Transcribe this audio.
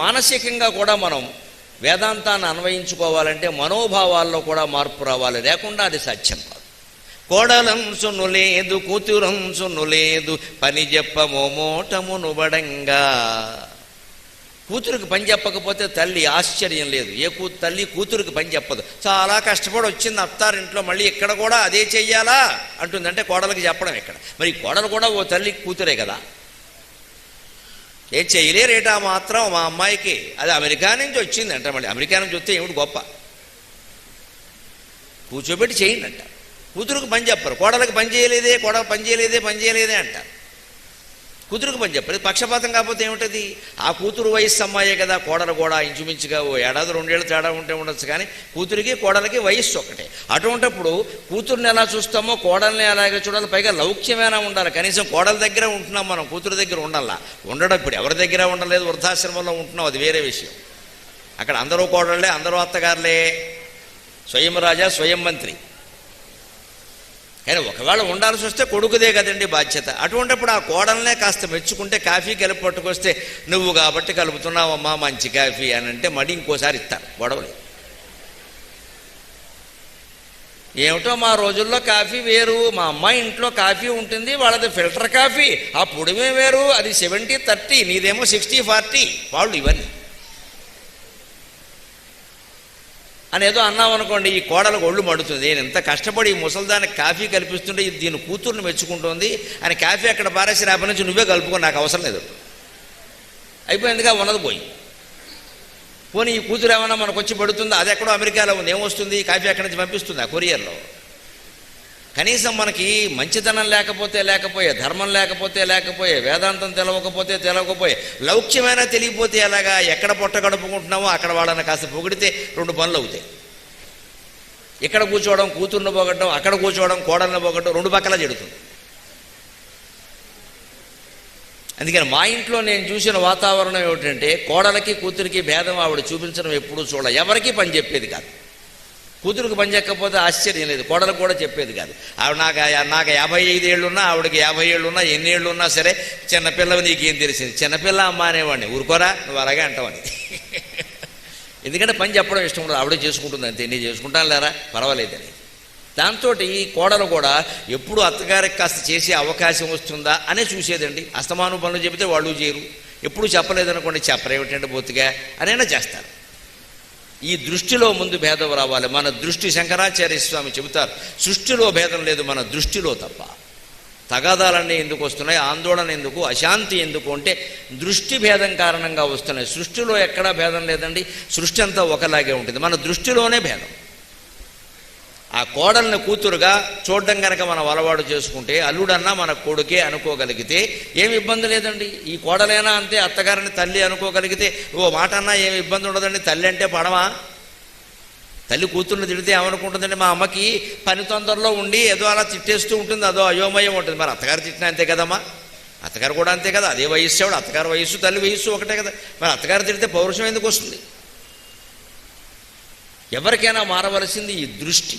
మానసికంగా కూడా మనం వేదాంతాన్ని అన్వయించుకోవాలంటే మనోభావాల్లో కూడా మార్పు రావాలి, లేకుండా అది సత్యం కాదు. కోడలంసును లేదు కూతురంసును లేదు పని చెప్పమో మోటమును బడంగా. కూతురికి పని చెప్పకపోతే తల్లి ఆశ్చర్యం లేదు. ఏ తల్లి కూతురికి పని చెప్పదు. చాలా కష్టపడి వచ్చింది అత్తారింట్లో, మళ్ళీ ఇక్కడ కూడా అదే చెయ్యాలా అంటుందంటే కోడలికి చెప్పడం ఇక్కడ. మరి కోడలు కూడా ఓ తల్లి కూతురే కదా, ఏం చేయలేరేటా మాత్రం మా అమ్మాయికి. అది అమెరికా నుంచి వచ్చింది అంట. మళ్ళీ అమెరికా నుంచి వస్తే ఏమిటి గొప్ప, కూర్చోబెట్టి చేయండి అంట. కూతురుకు పని చెప్పరు, కోడలకు పని చేయలేదే, కోడలు పని చేయలేదే అంటారు. కూతురుకు పని చెప్పరు. పక్షపాతం కాకపోతే ఏమిటది? ఆ కూతురు వయస్సు అమ్మాయే కదా, కోడలు కూడా ఇంచుమించుగా ఓ ఏడాది 2 ఏళ్ళు తేడా ఉంటే ఉండొచ్చు, కానీ కూతురికి కోడలకి వయస్సు ఒకటే. అటువంటిప్పుడు కూతుర్ని ఎలా చూస్తామో కోడల్ని అలాగే చూడాలి. పైగా లౌక్యమైనా ఉండాలి. కనీసం కోడల దగ్గర ఉంటున్నాం మనం, కూతురు దగ్గర ఉండాలా? ఉండడం ఇప్పుడు ఎవరి దగ్గర ఉండలేదు, వృద్ధాశ్రమంలో ఉంటున్నాం, అది వేరే విషయం. అక్కడ అందరూ కోడళ్ళే, అందరూ అత్తగారులే, స్వయం రాజా స్వయం మంత్రి. కానీ ఒకవేళ ఉండాల్సి వస్తే కొడుకుదే కదండి బాధ్యత. అటువంటిప్పుడు ఆ కోడలనే కాస్త మెచ్చుకుంటే, కాఫీ కలిపి పట్టుకొస్తే నువ్వు కాబట్టి కలుపుతున్నావమ్మా మంచి కాఫీ అని అంటే మడి ఇంకోసారి ఇస్తారు, గొడవలేదు. ఏమిటో మా రోజుల్లో కాఫీ వేరు, మా అమ్మాయి ఇంట్లో కాఫీ ఉంటుంది, వాళ్ళది ఫిల్టర్ కాఫీ, ఆ పొడిమే వేరు, అది 70-30, నీదేమో 60-40 వాళ్ళు ఇవన్నీ అని ఏదో అన్నాం అనుకోండి, ఈ కోడలకు ఒళ్ళు మడుతుంది. నేను ఇంత కష్టపడి ఈ ముసల్దానికి కాఫీ కల్పిస్తుంటే దీని కూతుర్ని మెచ్చుకుంటుంది అని కాఫీ అక్కడ పారేసి రేపటి నుంచి నువ్వే కలుపుకో, నాకు అవసరం లేదు, అయిపోయిందిగా, ఉన్నది పోయి. పోనీ ఈ కూతురు ఏమన్నా మనకు వచ్చి పడుతుందా? అది ఎక్కడో అమెరికాలో ఉంది, ఏమొస్తుంది? కాఫీ అక్కడి నుంచి పంపిస్తుంది ఆ కొరియర్లో. కనీసం మనకి మంచితనం లేకపోయే, ధర్మం లేకపోయే, వేదాంతం తెలవకపోయే, లౌక్యమైనా తెలియపోతే ఎలాగా? ఎక్కడ పొట్ట గడుపుకుంటున్నామో అక్కడ వాళ్ళని కాస్త పొగిడితే 2 పనులు అవుతాయి. ఇక్కడ కూర్చోవడం కూతుర్ని పొగడం, అక్కడ కూర్చోవడం కోడల్ని పొగడం, 2 పక్కల జరుగుతుంది. అందుకని మా ఇంట్లో నేను చూసిన వాతావరణం ఏమిటంటే, కోడలకి కూతురికి భేదం ఆవిడ చూపించడం ఎప్పుడూ చూడాలి. ఎవరికీ పని చెప్పేది కాదు. కూతురికి పని చెప్పకపోతే ఆశ్చర్యం లేదు, కోడలకు కూడా చెప్పేది కాదు. ఆవిడ నాకు 55 ఏళ్ళున్నా, ఆవిడకి 50 ఏళ్ళున్నా, ఎన్ని ఏళ్ళున్నా సరే, చిన్నపిల్లవి నీకేం తెలిసింది, చిన్నపిల్ల అమ్మ అనేవాడిని, ఊరుకోరా నువ్వు అలాగే అంటావని. ఎందుకంటే పని చెప్పడం ఇష్టం ఉండదు, ఆవిడే చేసుకుంటుంది అంతే, నేను చేసుకుంటాను లేరా పర్వాలేదని. దాంతో ఈ కోడలు కూడా ఎప్పుడు అత్తగారికి కాస్త చేసే అవకాశం వస్తుందా అనే చూసేదండి. అస్తమాను పనులు చెబితే వాళ్ళు చేయరు, ఎప్పుడు చెప్పలేదనుకోండి, చెప్పరేమిటండి బొత్తిగా అనైనా చేస్తారు. ఈ దృష్టిలో ముందు భేదం రావాలి. మన దృష్టి, శంకరాచార్య స్వామి చెబుతారు, సృష్టిలో భేదం లేదు, మన దృష్టిలో తప్ప. తగాదాలన్నీ ఎందుకు వస్తున్నాయి, ఆందోళన ఎందుకు, అశాంతి ఎందుకు అంటే దృష్టి భేదం కారణంగా వస్తున్నాయి. సృష్టిలో ఎక్కడా భేదం లేదండి, సృష్టి అంతా ఒకలాగే ఉంటుంది, మన దృష్టిలోనే భేదం. ఆ కోడల్ని కూతురుగా చూడడం కనుక మనం అలవాటు చేసుకుంటే, అల్లుడన్నా మన కొడుకే అనుకోగలిగితే ఏమి ఇబ్బంది లేదండి. ఈ కోడలైనా అంతే, అత్తగారిని తల్లి అనుకోగలిగితే ఓ మాట అన్నా ఏమి ఇబ్బంది ఉండదండి. తల్లి అంటే పడవా? తల్లి కూతుర్ని తిడితే ఏమనుకుంటుందండి, మా అమ్మకి పని తొందరలో ఉండి ఏదో అలా తిట్టేస్తూ ఉంటుంది, అదో అయోమయం ఉంటుంది. మరి అత్తగారు తిట్టినా అంతే కదమ్మా, అత్తగారు కూడా అంతే కదా, అదే వయస్సు ఆవిడ, అత్తగారు వయస్సు తల్లి వయస్సు ఒకటే కదా. మరి అత్తగారు తిడితే పౌరుషం ఎందుకు వస్తుంది? ఎవరికైనా మారవలసింది ఈ దృష్టి.